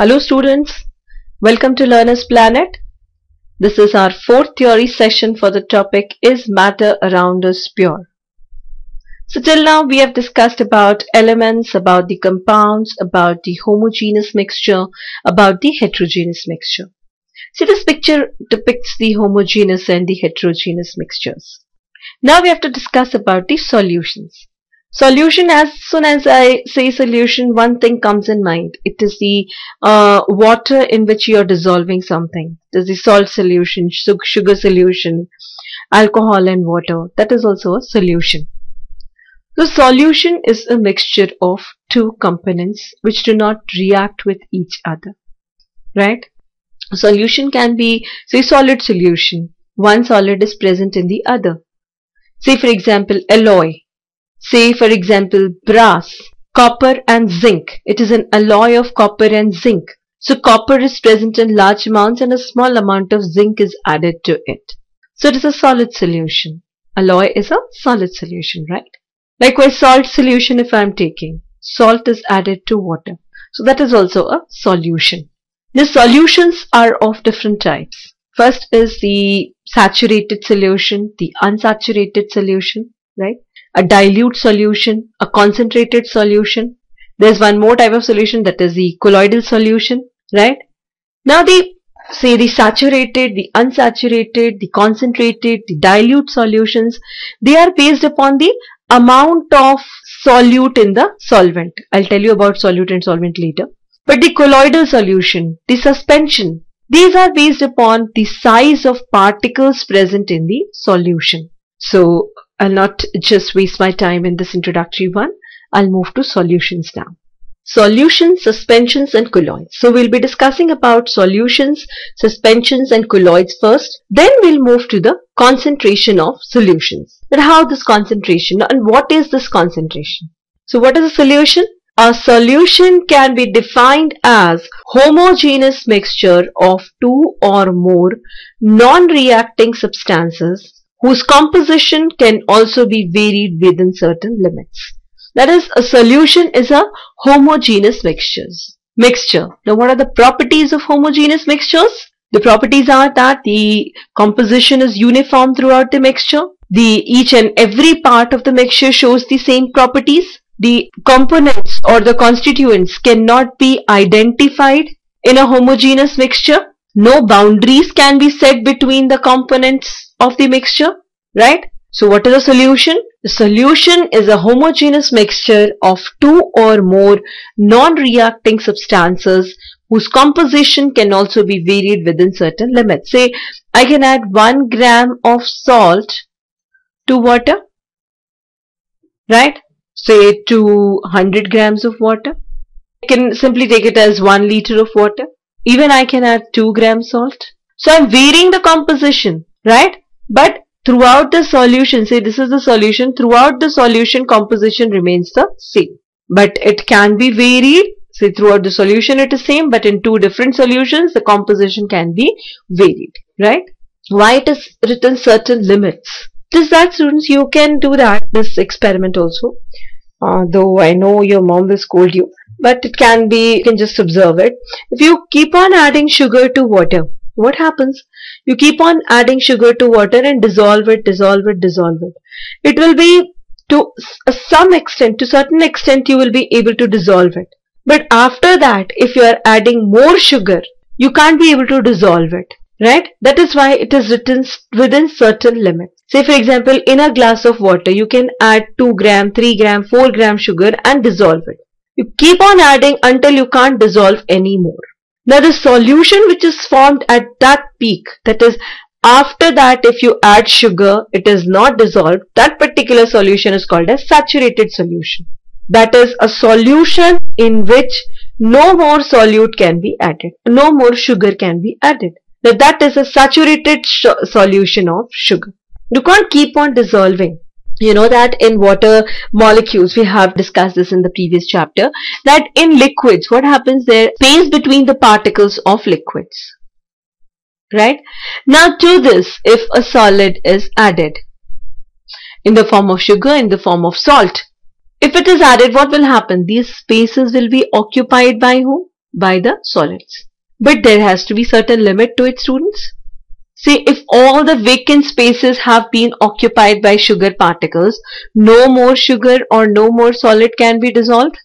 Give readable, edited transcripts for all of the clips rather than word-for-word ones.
Hello students, welcome to Learner's Planet. This is our fourth theory session for the topic Is Matter Around Us Pure? So till now we have discussed about elements, about the compounds, about the homogeneous mixture, about the heterogeneous mixture. See, this picture depicts the homogeneous and the heterogeneous mixtures. Now we have to discuss about the solutions. Solution, as soon as I say solution, one thing comes in mind. It is the water in which you are dissolving something. There's the salt solution, sugar solution, alcohol and water. That is also a solution. The solution is a mixture of two components which do not react with each other. Right? A solution can be, say, solid solution. One solid is present in the other. Say, for example, alloy. Say, for example, brass, copper and zinc. It is an alloy of copper and zinc. So copper is present in large amounts and a small amount of zinc is added to it. So it is a solid solution. Alloy is a solid solution, right? Likewise, salt solution, if I am taking, salt is added to water. So that is also a solution. The solutions are of different types. First is the saturated solution, the unsaturated solution, right? A dilute solution, a concentrated solution. There's one more type of solution, that is the colloidal solution, right? Now the saturated, the unsaturated, the concentrated, the dilute solutions, they are based upon the amount of solute in the solvent. I'll tell you about solute and solvent later. But the colloidal solution, the suspension, these are based upon the size of particles present in the solution. So I'll not just waste my time in this introductory one. I'll move to solutions now. Solutions, suspensions and colloids. So we'll be discussing about solutions, suspensions and colloids first. Then we'll move to the concentration of solutions. But how this concentration and what is this concentration? So what is a solution? A solution can be defined as homogeneous mixture of two or more non-reacting substances whose composition can also be varied within certain limits. That is, a solution is a homogeneous mixture. Now, what are the properties of homogeneous mixtures? The properties are that the composition is uniform throughout the mixture. Each and every part of the mixture shows the same properties. The components or the constituents cannot be identified in a homogeneous mixture. No boundaries can be set between the components of the mixture, right? So what is a solution? The solution is a homogeneous mixture of two or more non-reacting substances whose composition can also be varied within certain limits. Say, I can add 1 gram of salt to water, right? Say to 100 grams of water. I can simply take it as 1 liter of water. Even I can add 2 grams salt. So I'm varying the composition, right? But throughout the solution, say this is the solution, throughout the solution composition remains the same. But it can be varied. Say throughout the solution it is same, but in two different solutions the composition can be varied, right? Why it is written certain limits? Just that, students, you can do this experiment also. Though I know your mom will scold you, but it can be, you can just observe it. If you keep on adding sugar to water, what happens? You keep on adding sugar to water and dissolve it. It will be to some extent, to certain extent you will be able to dissolve it. But after that, if you are adding more sugar, you can't be able to dissolve it, right? That is why it is written within certain limits. Say for example, in a glass of water, you can add 2 gram, 3 gram, 4 gram sugar and dissolve it. You keep on adding until you can't dissolve anymore. Now the solution which is formed at that peak, that is after that if you add sugar, it is not dissolved, that particular solution is called a saturated solution. That is a solution in which no more solute can be added, no more sugar can be added. Now that is a saturated solution of sugar. You can't keep on dissolving. You know that in water molecules, we have discussed this in the previous chapter, that in liquids, what happens there? Space between the particles of liquids, right? Now to this, if a solid is added in the form of sugar, in the form of salt, if it is added, what will happen? These spaces will be occupied by whom? by the solids. But there has to be certain limit to it, students. See, if all the vacant spaces have been occupied by sugar particles, no more sugar or no more solid can be dissolved.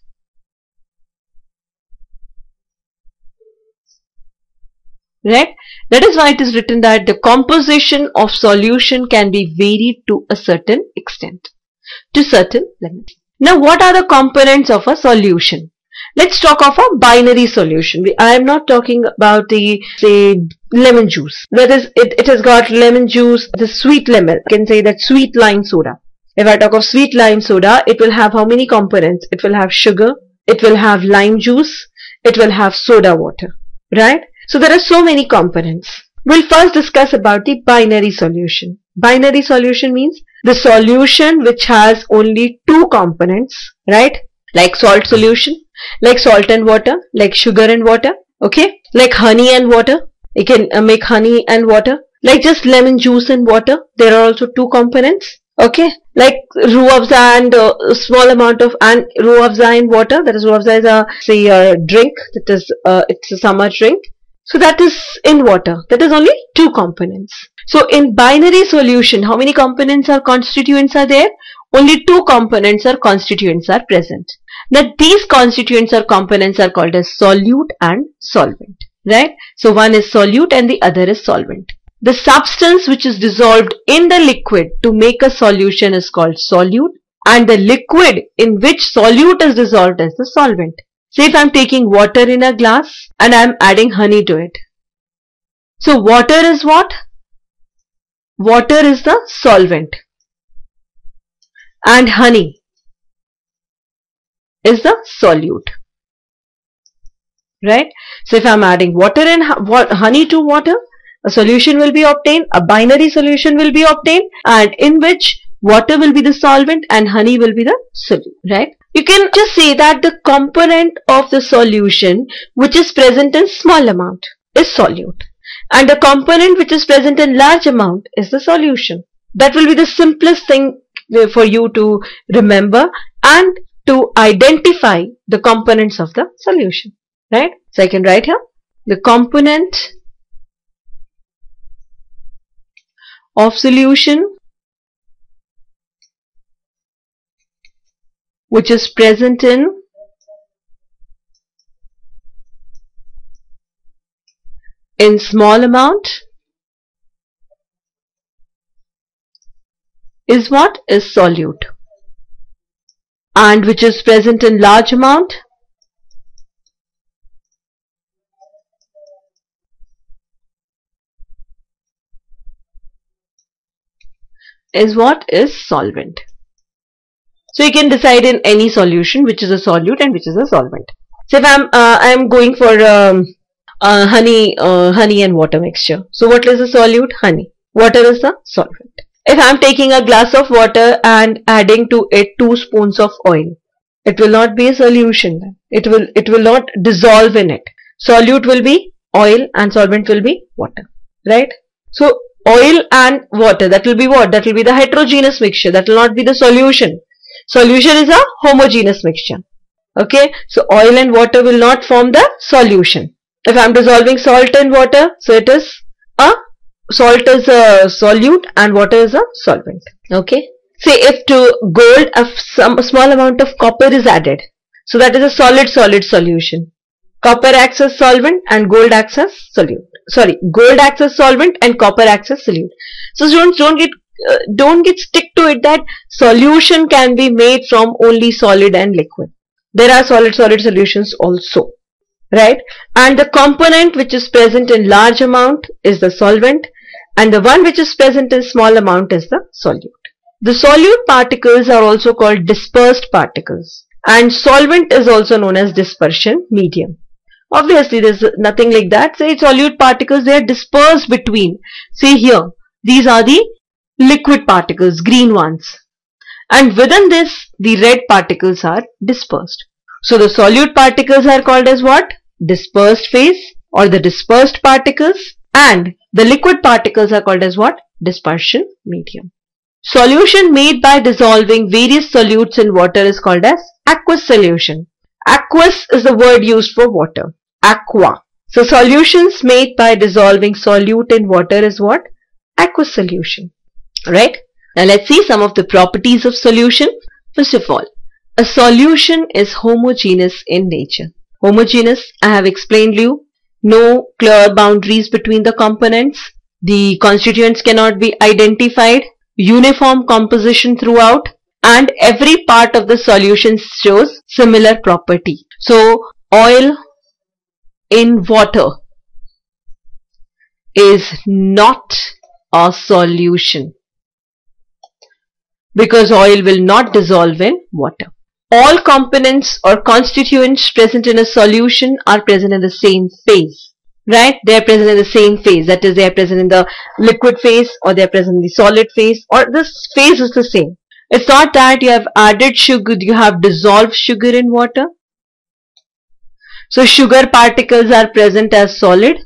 Right? That is why it is written that the composition of solution can be varied to a certain extent, to certain limits. Now, what are the components of a solution? Let's talk of a binary solution. I am not talking about the, say, lemon juice. That is, it has got lemon juice, the sweet lemon. I can say that sweet lime soda. If I talk of sweet lime soda, it will have how many components? It will have sugar, it will have lime juice, it will have soda water, right? So there are so many components. We'll first discuss about the binary solution. Binary solution means the solution which has only two components, right? Like salt solution, like salt and water, like sugar and water, okay? Like honey and water, you can make honey and water. Like just lemon juice and water, there are also two components, okay? Like roux afza and a small amount of roux afza in water, that is roux afza is a drink, that is it's a summer drink. So that is in water, that is only two components. So in binary solution, how many components or constituents are there? Only two components or constituents are present. Now these constituents or components are called as solute and solvent, right? So one is solute and the other is solvent. The substance which is dissolved in the liquid to make a solution is called solute, and the liquid in which solute is dissolved is the solvent. Say if I am taking water in a glass and I am adding honey to it. So water is what? Water is the solvent and honey is the solute, right? So if I am adding water and honey to water, a solution will be obtained, a binary solution will be obtained, and in which water will be the solvent and honey will be the solute, right? You can just say that the component of the solution which is present in small amount is solute, and the component which is present in large amount is the solution. That will be the simplest thing for you to remember and to identify the components of the solution, right? So I can write here the component of solution which is present in small amount is what? Is solute, and which is present in large amount is what? Is solvent. So you can decide in any solution which is a solute and which is a solvent. So if I'm going for honey and water mixture. So what is the solute? Honey. Water is the solvent. If I'm taking a glass of water and adding to it 2 spoons of oil, it will not be a solution then. It will not dissolve in it. Solute will be oil and solvent will be water, right? So oil and water, that will be what? That will be the heterogeneous mixture. That will not be the solution. Solution is a homogeneous mixture. Okay, so oil and water will not form the solution. If I am dissolving salt and water, so it is salt is a solute and water is a solvent. Okay, say if to gold some small amount of copper is added, so that is a solid solution. Copper acts as solvent and gold acts as solute. Sorry, gold acts as solvent and copper acts as solute. So students, don't get stick to it that solution can be made from only solid and liquid. There are solid solutions also, right? And the component which is present in large amount is the solvent, and the one which is present in small amount is the solute. The solute particles are also called dispersed particles, and solvent is also known as dispersion medium. Obviously there is nothing like that. Say solute particles, they are dispersed between, see here, these are the liquid particles, green ones, and within this the red particles are dispersed. So the solute particles are called as what? Dispersed phase or the dispersed particles, and the liquid particles are called as what? Dispersion medium. Solution made by dissolving various solutes in water is called as aqueous solution. Aqueous is the word used for water. aqua. So solutions made by dissolving solute in water is what? Aqueous solution. Right? Now let's see some of the properties of solution. First of all, a solution is homogeneous in nature. Homogeneous, I have explained you. No clear boundaries between the components. The constituents cannot be identified. Uniform composition throughout. And every part of the solution shows similar property. So oil in water is not a solution because oil will not dissolve in water. All components or constituents present in a solution are present in the same phase, right? They are present in the same phase, that is, they are present in the liquid phase or they are present in the solid phase, or this phase is the same. It's not that you have added sugar, you have dissolved sugar in water. So sugar particles are present as solid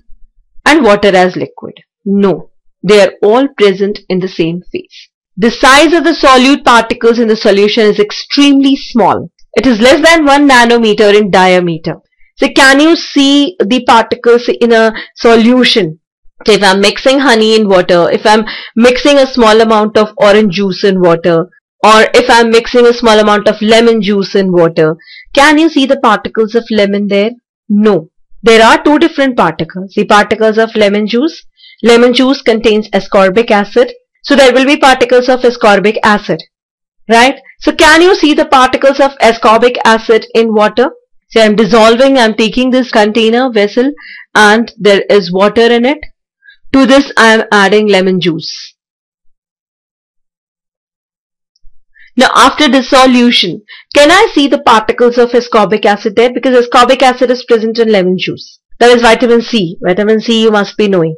and water as liquid. No, they are all present in the same phase. The size of the solute particles in the solution is extremely small. It is less than 1 nanometer in diameter. So can you see the particles in a solution? So if I'm mixing honey in water, if I'm mixing a small amount of orange juice in water, or if I'm mixing a small amount of lemon juice in water, can you see the particles of lemon there? No. There are two different particles. The particles of lemon juice. Lemon juice contains ascorbic acid. So there will be particles of ascorbic acid, right? So can you see the particles of ascorbic acid in water? So I'm dissolving, I'm taking this container vessel and there is water in it. To this I am adding lemon juice. Now after dissolution, can I see the particles of ascorbic acid there? Because ascorbic acid is present in lemon juice. That is vitamin C. Vitamin C you must be knowing.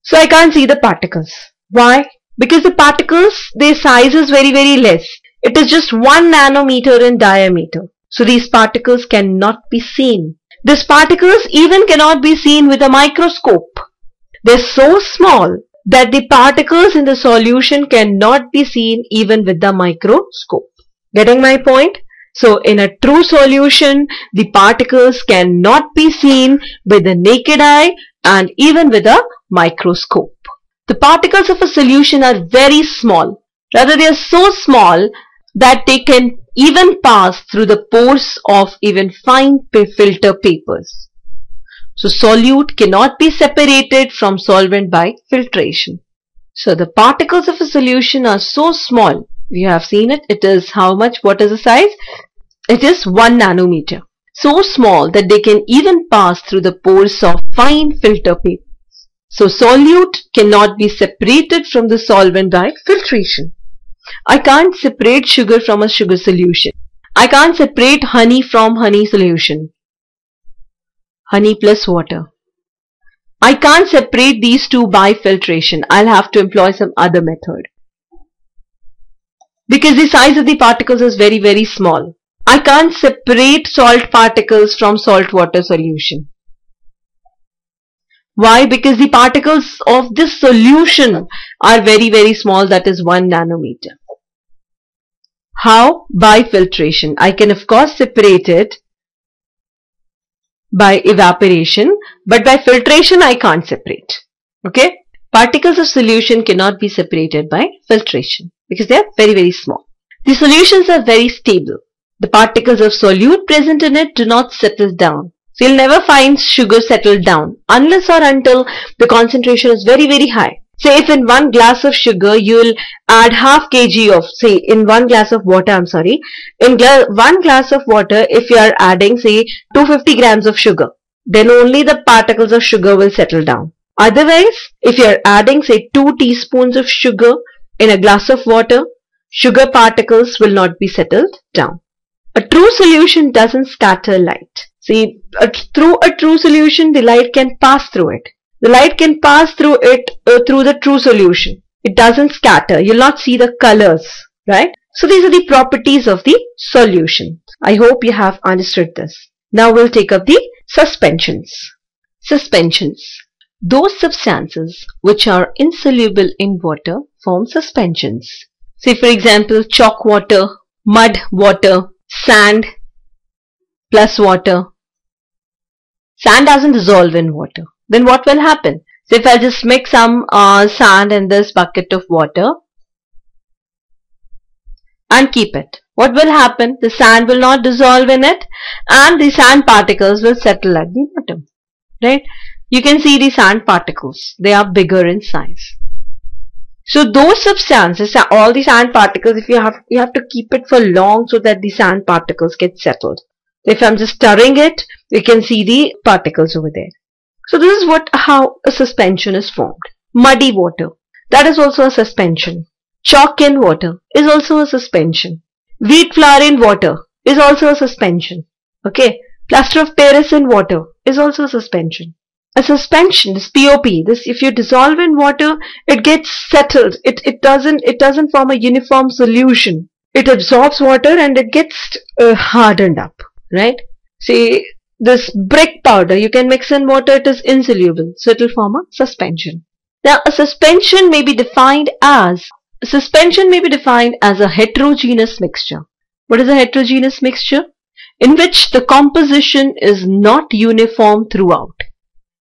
So I can't see the particles. Why? Because the particles, their size is very, very less. It is just 1 nanometer in diameter. So these particles cannot be seen. These particles even cannot be seen with a microscope. They're so small that the particles in the solution cannot be seen even with the microscope. Getting my point? So in a true solution, the particles cannot be seen with the naked eye and even with a microscope. The particles of a solution are very small. Rather, they are so small that they can even pass through the pores of even fine filter papers. So solute cannot be separated from solvent by filtration. So the particles of a solution are so small. You have seen it. It is how much? What is the size? It is 1 nanometer. So small that they can even pass through the pores of fine filter paper. So solute cannot be separated from the solvent by filtration. I can't separate sugar from a sugar solution. I can't separate honey from honey solution. Honey plus water. I can't separate these two by filtration. I'll have to employ some other method. Because the size of the particles is very, very small. I can't separate salt particles from salt water solution. Why? Because the particles of this solution are very, very small, that is 1 nanometer. How? By filtration. I can of course separate it by evaporation, but by filtration I can't separate. Okay? Particles of solution cannot be separated by filtration because they are very, very small. The solutions are very stable. The particles of solute present in it do not settle down. So you'll never find sugar settled down unless or until the concentration is very, very high. Say if in 1 glass of sugar you will add half kg of, say in 1 glass of water, in 1 glass of water if you are adding say 250 grams of sugar, then only the particles of sugar will settle down. Otherwise, if you are adding say 2 teaspoons of sugar in a glass of water, sugar particles will not be settled down. A true solution doesn't scatter light. See, through a true solution, the light can pass through it. The light can pass through it, through the true solution. It doesn't scatter. You'll not see the colors, right? So these are the properties of the solution. I hope you have understood this. Now we'll take up the suspensions. Suspensions. Those substances which are insoluble in water form suspensions. Say for example, chalk water, mud water, sand plus water. Sand doesn't dissolve in water. Then what will happen? So if I just mix some sand in this bucket of water and keep it, what will happen? The sand will not dissolve in it and the sand particles will settle at the bottom. Right? You can see the sand particles. They are bigger in size. So those substances, all the sand particles, if you have to keep it for long so that the sand particles get settled. If I'm just stirring it, you can see the particles over there. So this is how a suspension is formed. Muddy water, that is also a suspension. Chalk in water is also a suspension. Wheat flour in water is also a suspension. Okay, plaster of Paris in water is also a suspension. A suspension, this POP, this if you dissolve in water, it gets settled. It doesn't form a uniform solution. It absorbs water and it gets hardened up, right? See, this brick powder, you can mix in water, it is insoluble, so it will form a suspension. Now, a suspension may be defined as a heterogeneous mixture. What is a heterogeneous mixture? In which the composition is not uniform throughout.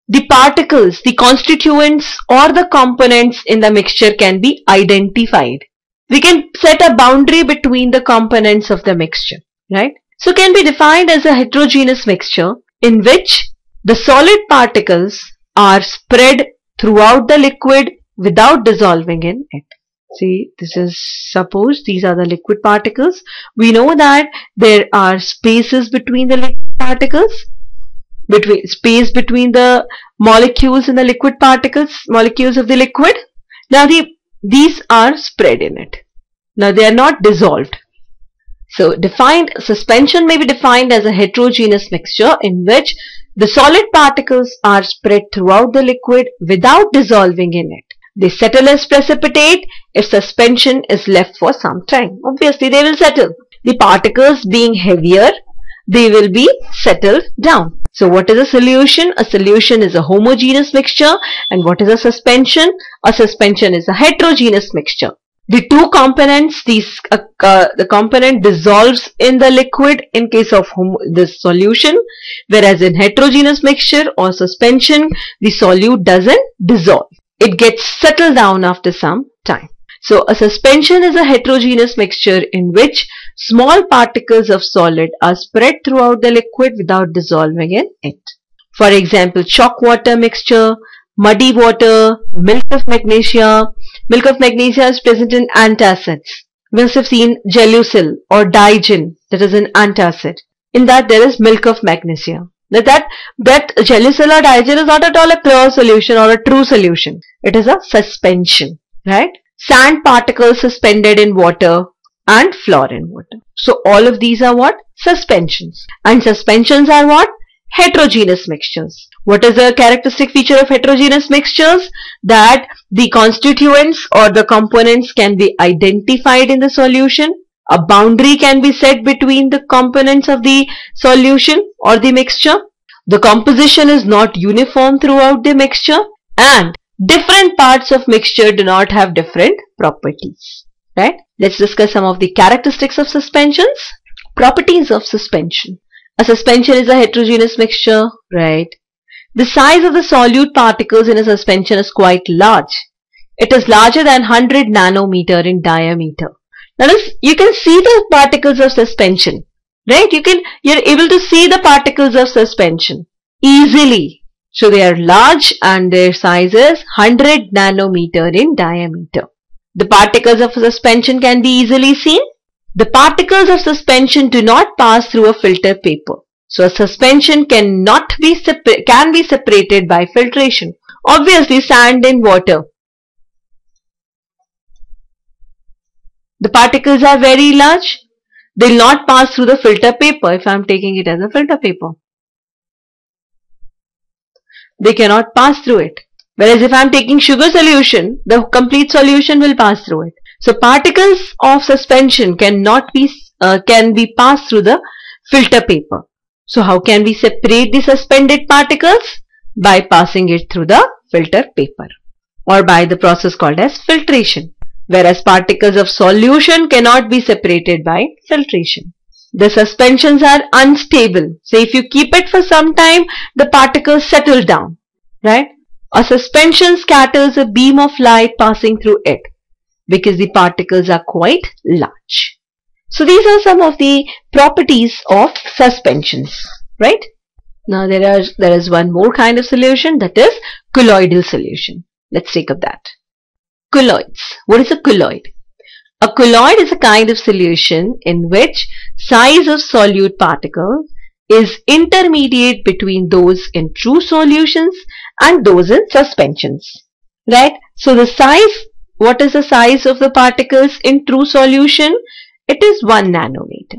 The particles, the constituents or the components in the mixture can be identified. We can set a boundary between the components of the mixture, right? So can be defined as a heterogeneous mixture in which the solid particles are spread throughout the liquid without dissolving in it. See, this is, suppose these are the liquid particles. We know that there are spaces between the liquid particles, space between the molecules in the liquid particles, molecules of the liquid. Now these are spread in it. Now they are not dissolved. So suspension may be defined as a heterogeneous mixture in which the solid particles are spread throughout the liquid without dissolving in it. They settle as precipitate if suspension is left for some time. Obviously they will settle. The particles being heavier, they will be settled down. So what is a solution? A solution is a homogeneous mixture. And what is a suspension? A suspension is a heterogeneous mixture. The two components, the component dissolves in the liquid in case of this solution, whereas in heterogeneous mixture or suspension, the solute doesn't dissolve. It gets settled down after some time. So a suspension is a heterogeneous mixture in which small particles of solid are spread throughout the liquid without dissolving in it. For example, chalk water mixture, muddy water, milk of magnesia. Milk of magnesia is present in antacids. We must have seen Gelusil or Digen, that is an antacid. In that there is milk of magnesia. That Gelusil or Digen is not at all a pure solution or a true solution. It is a suspension, right? Sand particles suspended in water and flour in water. So all of these are what? Suspensions. And suspensions are what? Heterogeneous mixtures. What is the characteristic feature of heterogeneous mixtures? That the constituents or the components can be identified in the solution. A boundary can be set between the components of the solution or the mixture. The composition is not uniform throughout the mixture, and different parts of mixture do not have different properties. Right? Let's discuss some of the characteristics of suspensions. Properties of suspension. A suspension is a heterogeneous mixture, right? The size of the solute particles in a suspension is quite large. It is larger than 100 nanometer in diameter. That is, you can see the particles of suspension, right? You're able to see the particles of suspension easily. So they are large and their size is 100 nanometer in diameter. The particles of suspension can be easily seen. The particles of suspension do not pass through a filter paper. So a suspension can be separated by filtration. Obviously, sand in water. The particles are very large. They will not pass through the filter paper if I am taking it as a filter paper. They cannot pass through it. Whereas if I am taking sugar solution, the complete solution will pass through it. So particles of suspension can be passed through the filter paper. So how can we separate the suspended particles? By passing it through the filter paper or by the process called as filtration. Whereas particles of solution cannot be separated by filtration. The suspensions are unstable. So if you keep it for some time, the particles settle down, right? A suspension scatters a beam of light passing through it because the particles are quite large. So these are some of the properties of suspensions, right? Now there is one more kind of solution, that is colloidal solution. Let's take up that. Colloids. What is a colloid? A colloid is a kind of solution in which size of solute particle is intermediate between those in true solutions and those in suspensions, right? So the size, what is the size of the particles in true solution? It is 1 nanometer.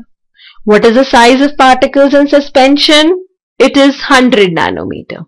What is the size of particles in suspension? It is 100 nanometer.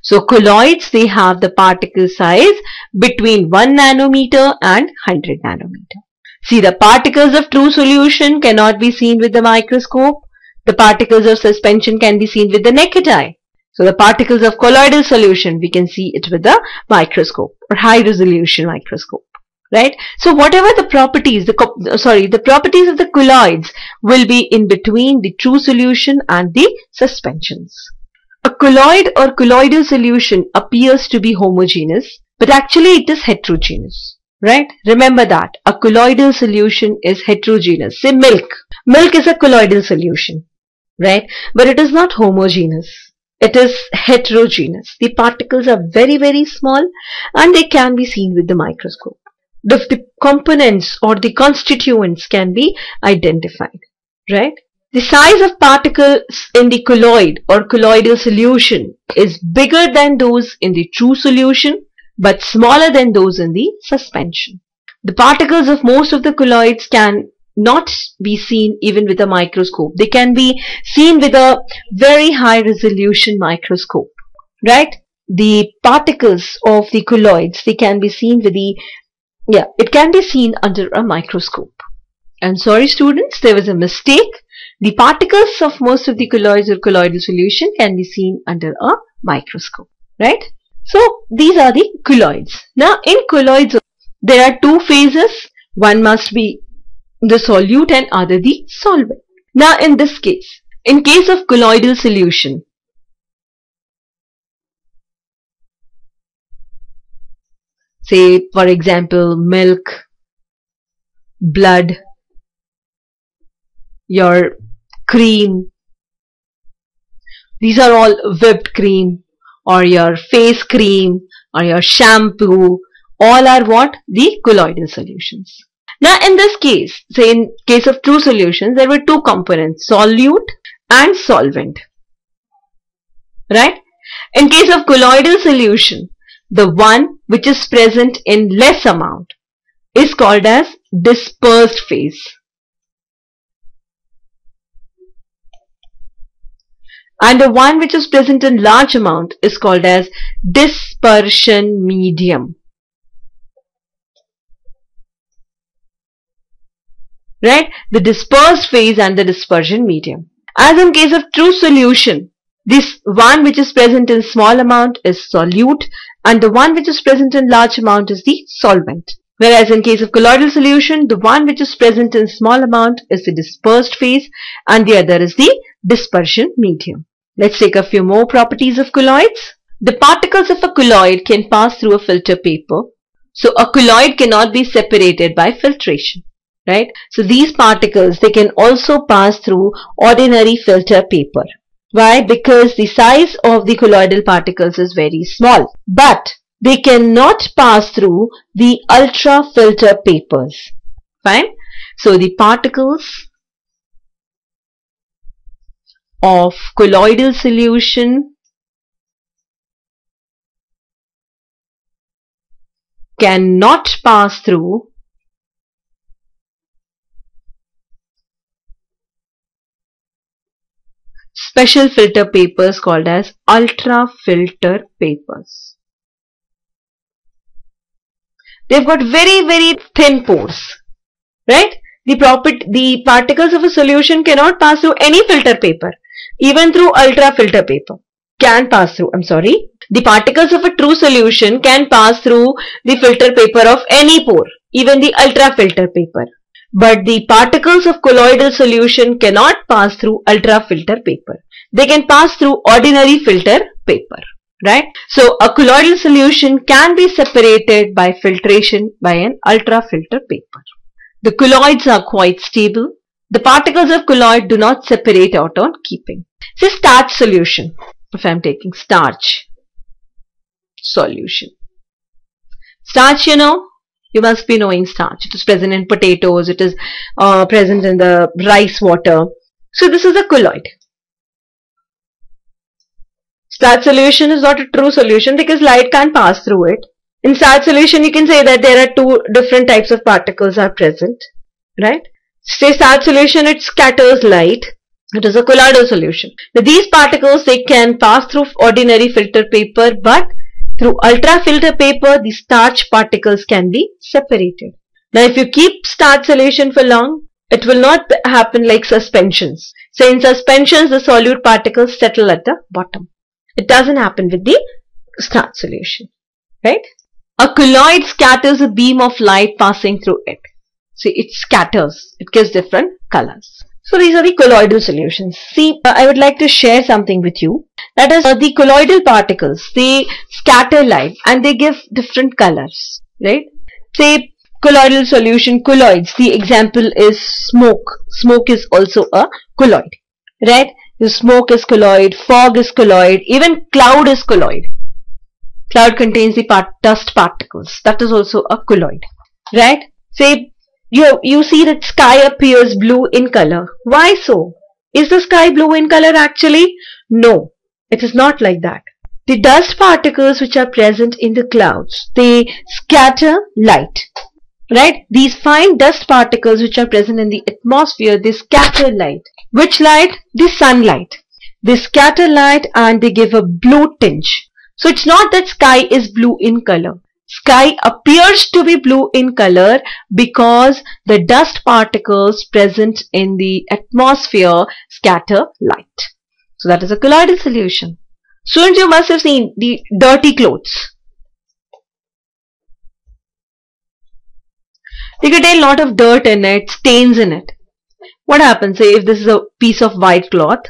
So colloids, they have the particle size between 1 nanometer and 100 nanometer. See, the particles of true solution cannot be seen with the microscope. The particles of suspension can be seen with the naked eye. So the particles of colloidal solution, we can see it with the microscope or high resolution microscope, right? So whatever the properties, the properties of the colloids will be in between the true solution and the suspensions. A colloid or colloidal solution appears to be homogeneous, but actually it is heterogeneous, right? Remember that a colloidal solution is heterogeneous. Say milk. Milk is a colloidal solution, right? But it is not homogeneous. It is heterogeneous. The particles are very, very small and they can be seen with the microscope. The components or the constituents can be identified, right? The size of particles in the colloid or colloidal solution is bigger than those in the true solution but smaller than those in the suspension. The particles of most of the colloids can not be seen even with a microscope. They can be seen with a very high resolution microscope, right? The particles of the colloids, they can be seen with the, it can be seen under a microscope. I'm sorry students, there was a mistake. The particles of most of the colloids or colloidal solution can be seen under a microscope, right? So these are the colloids. Now in colloids, there are two phases. One must be the solute and other the solvent. Now in this case, in case of colloidal solution, say for example milk, blood, your cream, these are all whipped cream, or your face cream or your shampoo, all are what? The colloidal solutions. Now in this case, say in case of true solutions, there were two components, solute and solvent, right? In case of colloidal solution, the one which is present in less amount is called as dispersed phase. And the one which is present in large amount is called as dispersion medium. Right? The dispersed phase and the dispersion medium. As in case of true solution, this one which is present in small amount is solute and the one which is present in large amount is the solvent. Whereas in case of colloidal solution, the one which is present in small amount is the dispersed phase and the other is the dispersion medium. Let's take a few more properties of colloids. The particles of a colloid can pass through a filter paper. So a colloid cannot be separated by filtration, right? So these particles, they can also pass through ordinary filter paper. Why? Because the size of the colloidal particles is very small. But they cannot pass through the ultra filter papers. Fine? So the particles of colloidal solution cannot pass through special filter papers called as ultra filter papers. They've got very, very thin pores, right? The particles of a solution cannot pass through any filter paper, even through ultra filter paper. The particles of a true solution can pass through the filter paper of any pore, even the ultra filter paper. But the particles of colloidal solution cannot pass through ultrafilter paper. They can pass through ordinary filter paper, right? So a colloidal solution can be separated by filtration by an ultrafilter paper. The colloids are quite stable. The particles of colloid do not separate out on keeping. Say starch solution. If I am taking starch solution. Starch, you must be knowing starch. It is present in potatoes. It is present in the rice water. So this is a colloid. Starch solution is not a true solution because light can't pass through it. In starch solution, you can say that there are two different types of particles are present, right? Say starch solution, it scatters light. It is a colloidal solution. Now these particles, they can pass through ordinary filter paper, but through ultrafilter paper, the starch particles can be separated. Now if you keep starch solution for long, it will not happen like suspensions. So in suspensions, the solute particles settle at the bottom. It doesn't happen with the starch solution, right? A colloid scatters a beam of light passing through it. See, it scatters. It gives different colors. So these are the colloidal solutions. See, I would like to share something with you. That is, the colloidal particles, they scatter light and they give different colors, right? Say, colloidal solution, colloids. The example is smoke. Smoke is also a colloid, right? The smoke is colloid, fog is colloid, even cloud is colloid. Cloud contains the dust particles. That is also a colloid, right? Say, you see that sky appears blue in color. Why so? Is the sky blue in color actually? No, it is not like that. The dust particles which are present in the clouds, they scatter light, right? These fine dust particles which are present in the atmosphere, they scatter light. Which light? The sunlight. They scatter light and they give a blue tinge. So it's not that sky is blue in color. Sky appears to be blue in color because the dust particles present in the atmosphere scatter light. So that is a colloidal solution. Students, you must have seen the dirty clothes. They contain a lot of dirt in it, stains in it. What happens? Say if this is a piece of white cloth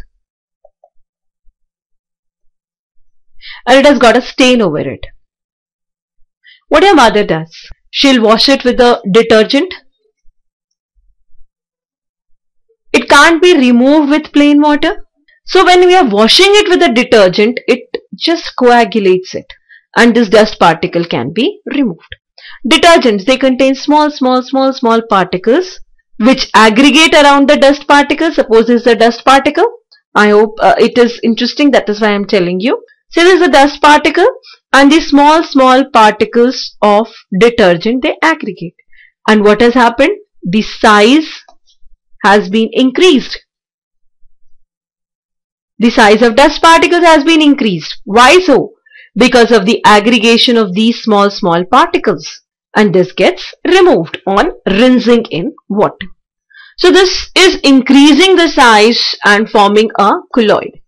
and it has got a stain over it. What your mother does? She'll wash it with a detergent. It can't be removed with plain water. So when we are washing it with a detergent, it just coagulates it and this dust particle can be removed. Detergents, they contain small particles which aggregate around the dust particle. Suppose this is a dust particle. I hope it is interesting. That is why I am telling you. So this is a dust particle and the small particles of detergent, they aggregate. And what has happened? The size has been increased. The size of dust particles has been increased. Why so? Because of the aggregation of these small particles. And this gets removed on rinsing in water. So this is increasing the size and forming a colloid.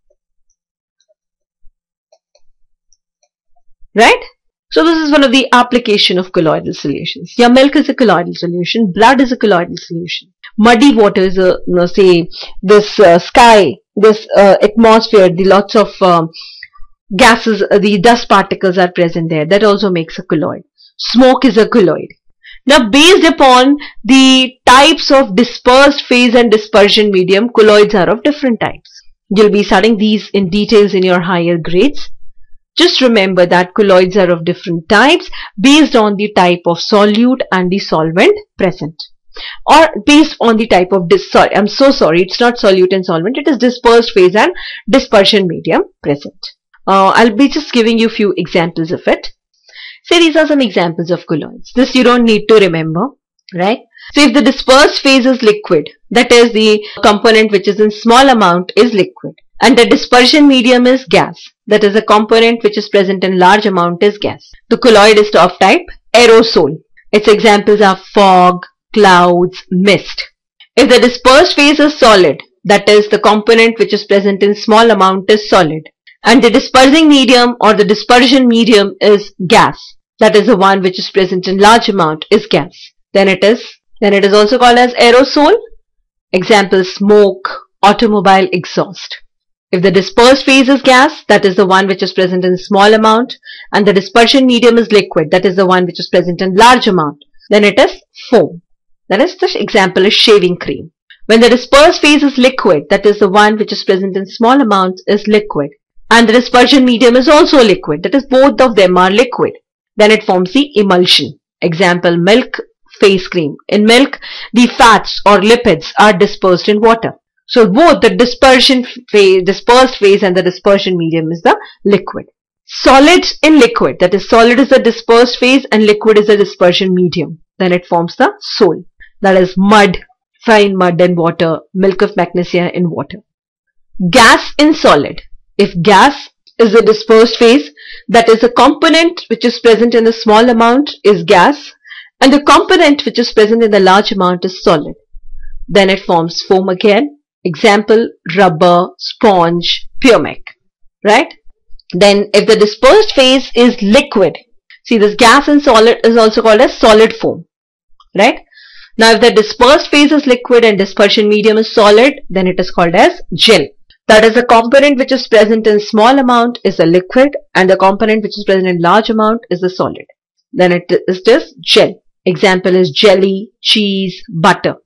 Right? So this is one of the application of colloidal solutions. Your milk is a colloidal solution. Blood is a colloidal solution. Muddy water is a, say, this sky, this atmosphere, the lots of gases, the dust particles are present there. That also makes a colloid. Smoke is a colloid. Now, based upon the types of dispersed phase and dispersion medium, colloids are of different types. You'll be studying these in details in your higher grades. Just remember that colloids are of different types based on the type of solute and the solvent present. Or based on the type of I'm so sorry, it's not solute and solvent, it is dispersed phase and dispersion medium present. I'll be just giving you a few examples of it. Say these are some examples of colloids. This you don't need to remember, right? So if the dispersed phase is liquid, that is the component which is in small amount is liquid, and the dispersion medium is gas, that is a component which is present in large amount is gas. The colloid is of type aerosol. Its examples are fog, clouds, mist. If the dispersed phase is solid, that is the component which is present in small amount is solid, and the dispersing medium or the dispersion medium is gas, that is the one which is present in large amount is gas, then it is Then it is also called as aerosol. Example, smoke, automobile exhaust. If the dispersed phase is gas, that is the one which is present in small amount, and the dispersion medium is liquid, that is the one which is present in large amount, then it is foam. That is, the example is shaving cream. When the dispersed phase is liquid, that is the one which is present in small amounts is liquid, and the dispersion medium is also liquid, that is both of them are liquid, then it forms the emulsion. Example, milk face cream. In milk, the fats or lipids are dispersed in water. So both the dispersed phase and the dispersion medium is the liquid. Solid in liquid, that is, solid is the dispersed phase and liquid is the dispersion medium. Then it forms the sol. That is mud, fine mud in water, milk of magnesia in water. Gas in solid. If gas is the dispersed phase, that is, the component which is present in the small amount is gas, and the component which is present in the large amount is solid. Then it forms foam again. Example, rubber, sponge, pumic, right? Then if the dispersed phase is liquid, see, this gas in solid is also called as solid foam, right? Now if the dispersed phase is liquid and dispersion medium is solid, then it is called as gel. That is, the component which is present in small amount is a liquid and the component which is present in large amount is a solid. Then it is just gel. Example is jelly, cheese, butter.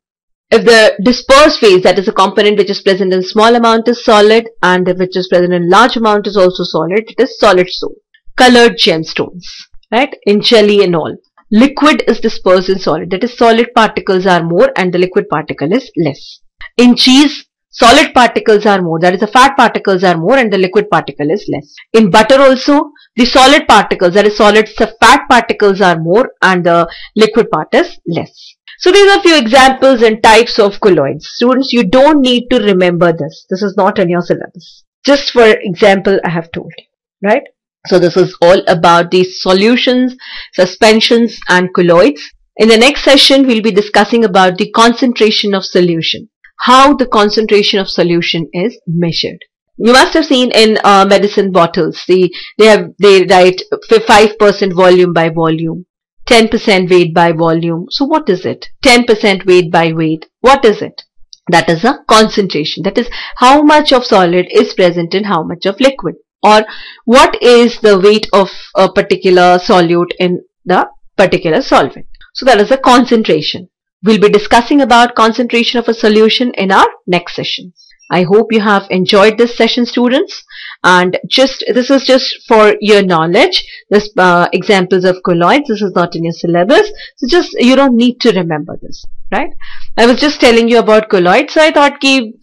If the dispersed phase, that is a component which is present in small amount, is solid, and if which is present in large amount is also solid, it is solid sol. Colored gemstones, right? In jelly and all. Liquid is dispersed in solid, that is, solid particles are more and the liquid particle is less. In cheese, solid particles are more, that is, the fat particles are more and the liquid particle is less. In butter also, the solid particles, that is, the fat particles are more and the liquid part is less. So these are a few examples and types of colloids. Students, you don't need to remember this. This is not in your syllabus. Just for example, I have told you, right? So this is all about the solutions, suspensions and colloids. In the next session, we'll be discussing about the concentration of solution. How the concentration of solution is measured. You must have seen in medicine bottles, they write 5% volume by volume. 10% weight by volume. So what is it? 10% weight by weight. What is it? That is a concentration. That is how much of solid is present in how much of liquid. Or what is the weight of a particular solute in the particular solvent. So that is a concentration. We'll be discussing about concentration of a solution in our next session. I hope you have enjoyed this session, students, and this is just for your knowledge. This examples of colloids, this is not in your syllabus, so just you don't need to remember this, right? I was just telling you about colloids, so I thought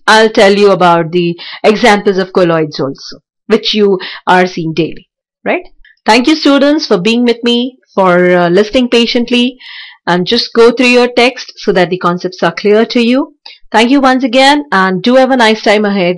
I'll tell you about the examples of colloids also, which you are seeing daily, right? Thank you, students, for being with me, for listening patiently, and just go through your text so that the concepts are clear to you. Thank you once again and do have a nice time ahead.